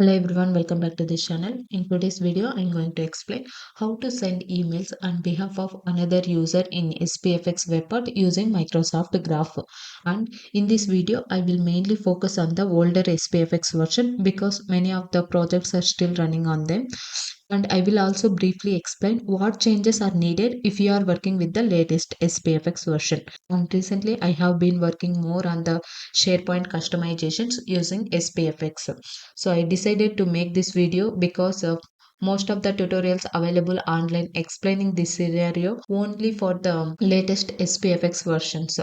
Hello everyone, welcome back to this channel. In today's video, I'm going to explain how to send emails on behalf of another user in SPFx webpack using Microsoft Graph. And in this video, I will mainly focus on the older SPFx version because many of the projects are still running on them. And I will also briefly explain what changes are needed if you are working with the latest SPFx version. And recently, I have been working more on the SharePoint customizations using SPFx. So I decided to make this video because most of the tutorials available online explaining this scenario only for the latest SPFX versions.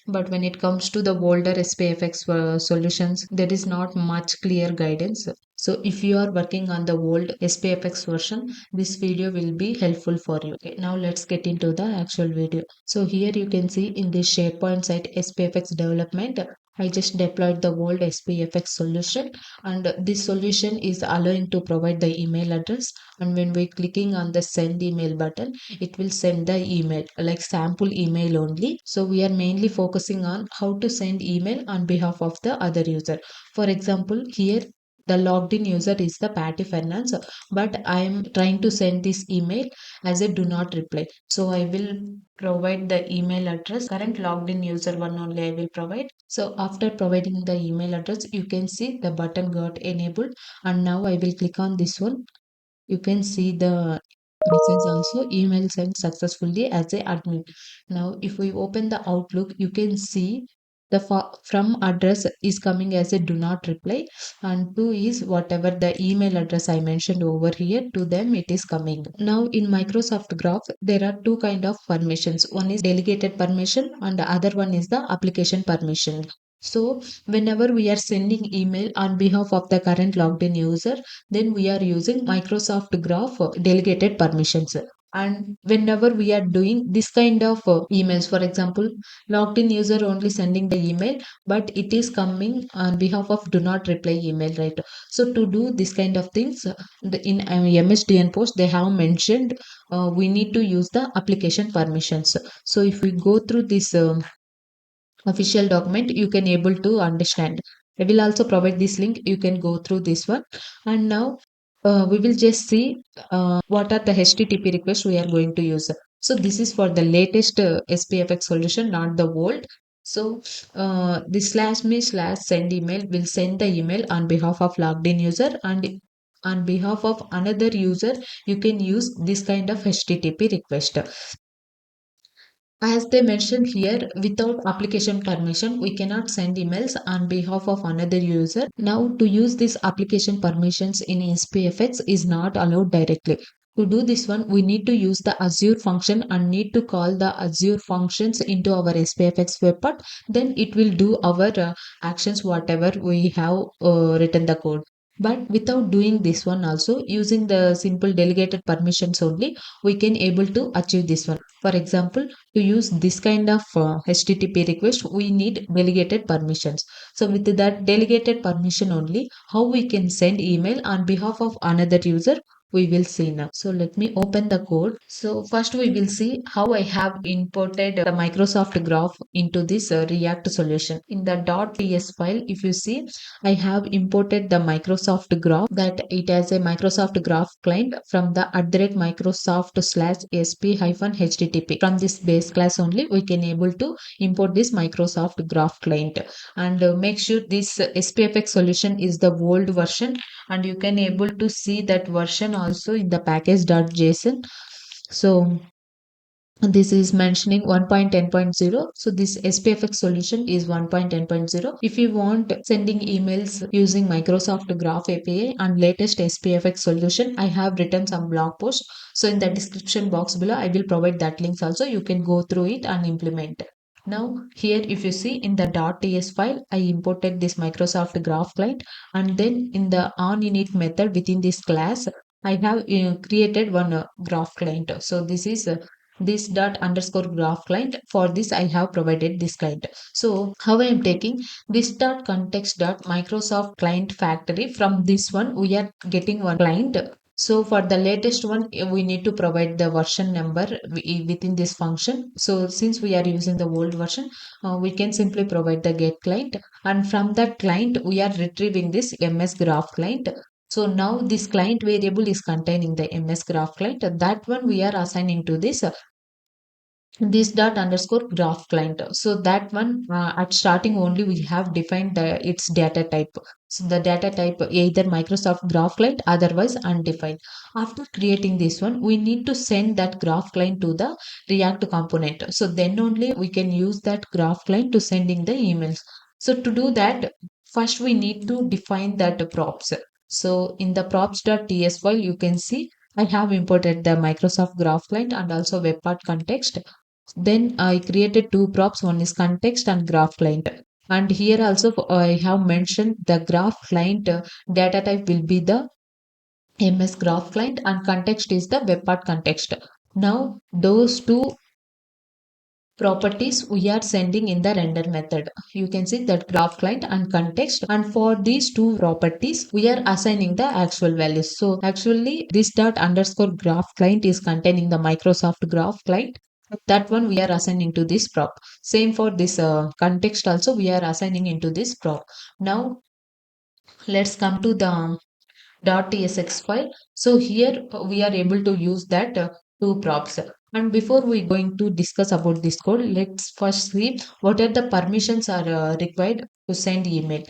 But when it comes to the older SPFX solutions, there is not much clear guidance. So if you are working on the old SPFX version, this video will be helpful for you. Okay, now let's get into the actual video. So here you can see in this SharePoint site SPFX development, I just deployed the old SPFX solution, and this solution is allowing to provide the email address, and when we clicking on the send email button, it will send the email like sample email only. So we are mainly focusing on how to send email on behalf of the other user. For example, here the logged in user is the Patty Finance, but I am trying to send this email as a do not reply. So I will provide the email address. Current logged in user one only I will provide. So after providing the email address, you can see the button got enabled, and now I will click on this one. You can see the message also email sent successfully as a admin. Now if we open the Outlook, you can see the from address is coming as a do not reply, and to is whatever the email address I mentioned over here, to them it is coming. Now in Microsoft Graph there are two kind of permissions. One is delegated permission and the other one is the application permission. So whenever we are sending email on behalf of the current logged in user, then we are using Microsoft Graph delegated permissions. And whenever we are doing this kind of emails, for example, logged in user only sending the email, but it is coming on behalf of do not reply email, right? So to do this kind of things, in MSDN post, they have mentioned we need to use the application permissions. So if we go through this official document, you can able to understand. I will also provide this link, you can go through this one. And now we will just see what are the HTTP requests we are going to use. So this is for the latest SPFX solution, not the old. So this slash me slash send email will send the email on behalf of logged in user, and on behalf of another user you can use this kind of HTTP request. As they mentioned here, without application permission, we cannot send emails on behalf of another user. Now, to use these application permissions in SPFX is not allowed directly. To do this one, we need to use the Azure function and need to call the Azure functions into our SPFX webpack. Then it will do our actions, whatever we have written the code. But without doing this one also, using the simple delegated permissions only, we can able to achieve this one. For example, to use this kind of HTTP request, we need delegated permissions. So with that delegated permission only, how we can send email on behalf of another user, we will see now. So let me open the code. So first we will see how I have imported the Microsoft Graph into this React solution. In the .ts file, if you see, I have imported the Microsoft Graph, that it has a Microsoft Graph client from the @Microsoft /sp-http. From this base class only, we can able to import this Microsoft Graph client, and make sure this SPFX solution is the old version, and you can able to see that version also in the package.json. So this is mentioning 1.10.0. So this SPFX solution is 1.10.0. If you want sending emails using Microsoft Graph API and latest SPFX solution, I have written some blog posts. So in the description box below, I will provide that links also. You can go through it and implement. Now here if you see in the .ts file, I imported this Microsoft Graph client, and then in the onInit method within this class, I have created one graph client. So this is this dot underscore graph client. For this I have provided this client. So how I am taking this dot context dot Microsoft client factory, from this one we are getting one client. So for the latest one, we need to provide the version number within this function. So since we are using the old version, we can simply provide the get client, and from that client we are retrieving this MS Graph client. So now this client variable is containing the ms graph client. That one we are assigning to this dot underscore graph client. So that one at starting only we have defined its data type. So the data type either Microsoft graph client, otherwise undefined. After creating this one, we need to send that graph client to the React component. So then only we can use that graph client to sending the emails. So to do that, first we need to define that props. So in the props.ts file, you can see I have imported the Microsoft graph client and also web part context. Then I created two props, one is context and graph client. And here also I have mentioned the graph client data type will be the MS graph client and context is the web part context. Now those two properties we are sending in the render method. You can see that graph client and context, and for these two properties we are assigning the actual values. So actually this dot underscore graph client is containing the Microsoft graph client. That one we are assigning to this prop. Same for this context also we are assigning into this prop. Now let's come to the .tsx file. So here we are able to use that two props. And before we going to discuss about this code, let's first see what are the permissions are required to send email.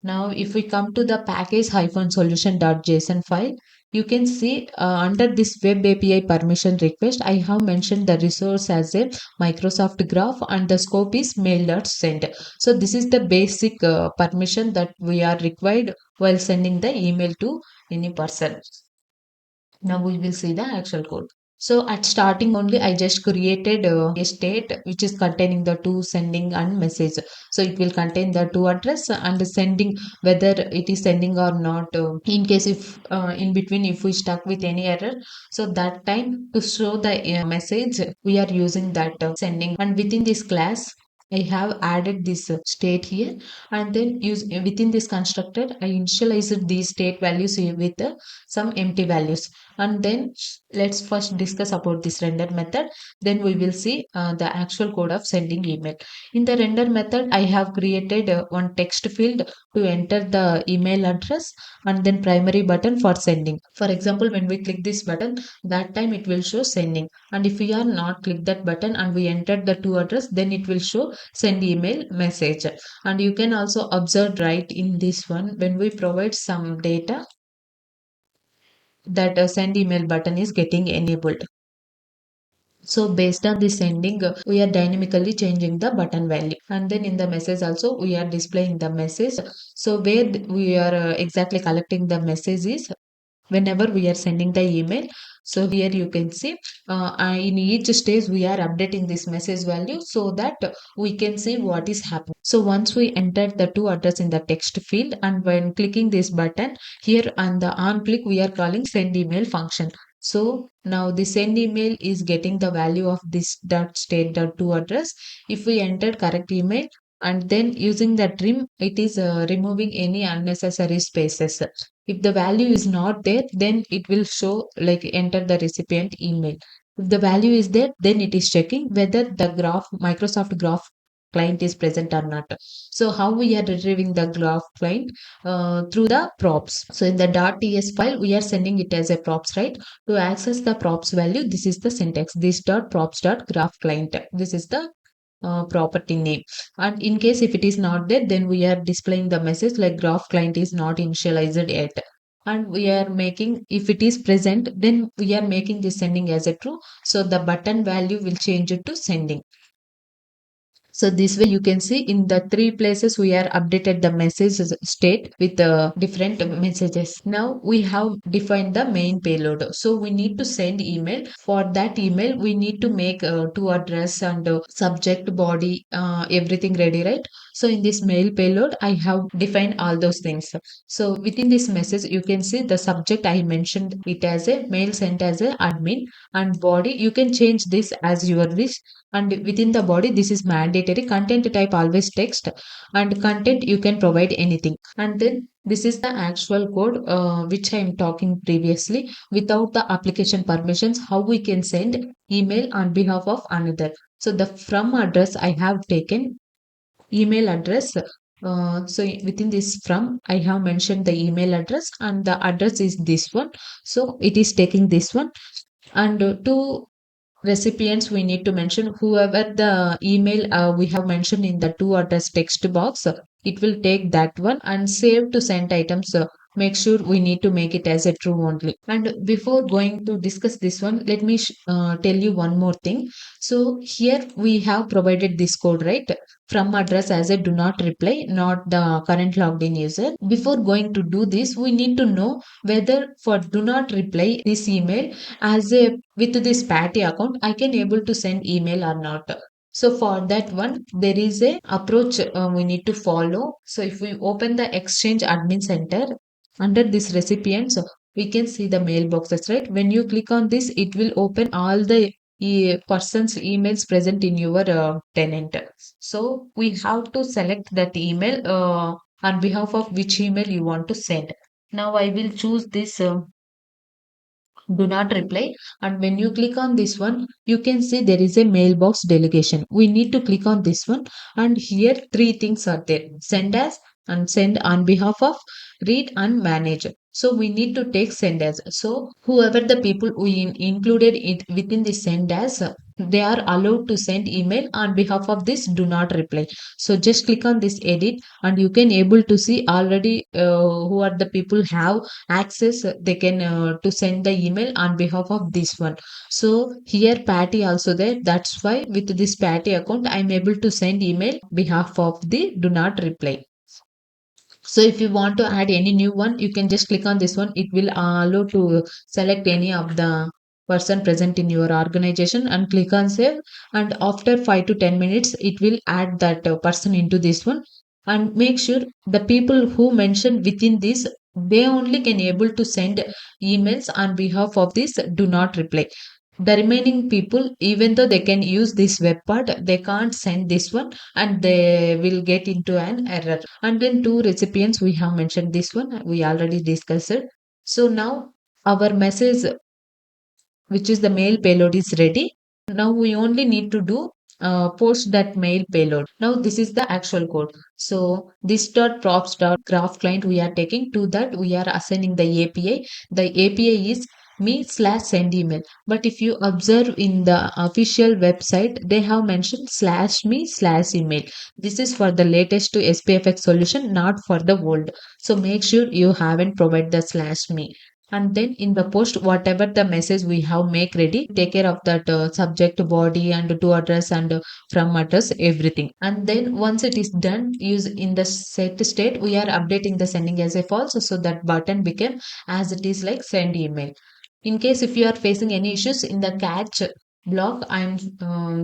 Now, if we come to the package-solution.json file, you can see under this web API permission request, I have mentioned the resource as a Microsoft Graph and the scope is mail.send. So this is the basic permission that we are required while sending the email to any person. Now we will see the actual code. So at starting only I just created a state which is containing the two sending and message. So it will contain the two address and the sending, whether it is sending or not. In case if in between if we stuck with any error, so that time to show the message we are using that sending. And within this class I have added this state here, and then use within this constructor I initialized these state values here with some empty values. And then let's first discuss about this render method, then we will see the actual code of sending email. In the render method I have created one text field to enter the email address and then primary button for sending. For example, when we click this button, that time it will show sending, and if we are not click that button and we enter the two address, then it will show send email message. And you can also observe right in this one, when we provide some data, that send email button is getting enabled. So based on the sending, we are dynamically changing the button value. And then in the message also, we are displaying the message. So where we are exactly collecting the message is whenever we are sending the email. So here you can see in each stage we are updating this message value so that we can see what is happening. So once we enter the two address in the text field, and when clicking this button here on the on click, we are calling send email function. So now the send email is getting the value of this dot state dot to address. If we entered correct email and then using the trim, it is removing any unnecessary spaces. If the value is not there, then it will show like enter the recipient email. If the value is there, then it is checking whether the graph Microsoft graph client is present or not. So how we are retrieving the graph client through the props. So in the .ts file, we are sending it as a props, right? To access the props value, this is the syntax. This dot props dot graph client. This is the property name. And in case if it is not there, then we are displaying the message like graph client is not initialized yet. And we are making, if it is present, then we are making this sending as a true. So the button value will change it to sending. So this way you can see in the three places we are updated the message state with different messages. Now we have defined the main payload. So we need to send email. For that email, we need to make to address and subject, body, everything ready, right? So in this mail payload, I have defined all those things. So within this message, you can see the subject I mentioned it as a mail sent as a admin, and body you can change this as your wish. And within the body this is mandatory, content type always text, and content you can provide anything. And then this is the actual code which I am talking previously. Without the application permissions, how we can send email on behalf of another. So the from address I have taken email address So within this from, I have mentioned the email address and the address is this one. So it is taking this one. And to recipients we need to mention whoever the email we have mentioned in the to address text box, it will take that one and save to send items, make sure we need to make it as a true only. And before going to discuss this one, let me tell you one more thing. So here we have provided this code, right, from address as a do not reply, not the current logged in user. Before going to do this, we need to know whether for do not reply this email as a with this patty account I can able to send email or not. So for that one there is a approach we need to follow. So if we open the exchange admin center, under this recipients we can see the mailboxes, right? When you click on this, it will open all the person's emails present in your tenant. So we have to select that email on behalf of which email you want to send. Now I will choose this do not reply, and when you click on this one you can see there is a mailbox delegation. We need to click on this one, and here three things are there: send as, and send on behalf of, read and manage. So we need to take send as. So whoever the people we included it within the send as, they are allowed to send email on behalf of this do not reply. So just click on this edit, and you can able to see already who are the people have access, they can to send the email on behalf of this one. So here patty also there, that's why with this patty account I'm able to send email behalf of the do not reply. So if you want to add any new one, you can just click on this one. It will allow to select any of the person present in your organization and click on save. And after 5 to 10 minutes, it will add that person into this one. And make sure the people who mentioned within this, they only can able to send emails on behalf of this do not reply. The remaining people, even though they can use this web part, they can't send this one, and they will get into an error. And then two recipients, we have mentioned this one, we already discussed it. So now our message, which is the mail payload, is ready. Now we only need to do post that mail payload. Now this is the actual code. So this dot props dot graph client we are taking, to that we are assigning the API. The API is me slash send email. But if you observe in the official website, they have mentioned slash me slash email. This is for the latest to SPFx solution, not for the old. So make sure you haven't provided the slash me. And then in the post, whatever the message we have make ready, take care of that subject, body and to address and from address, everything. And then once it is done, use in the set state we are updating the sending as a false, so that button became as it is like send email. In case if you are facing any issues in the catch block, I'm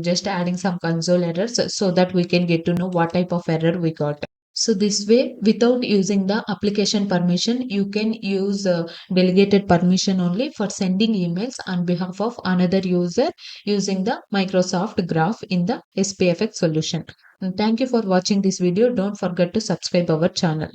just adding some console errors so that we can get to know what type of error we got. So this way, without using the application permission, you can use delegated permission only for sending emails on behalf of another user using the Microsoft Graph in the SPFX solution. And thank you for watching this video. Don't forget to subscribe our channel.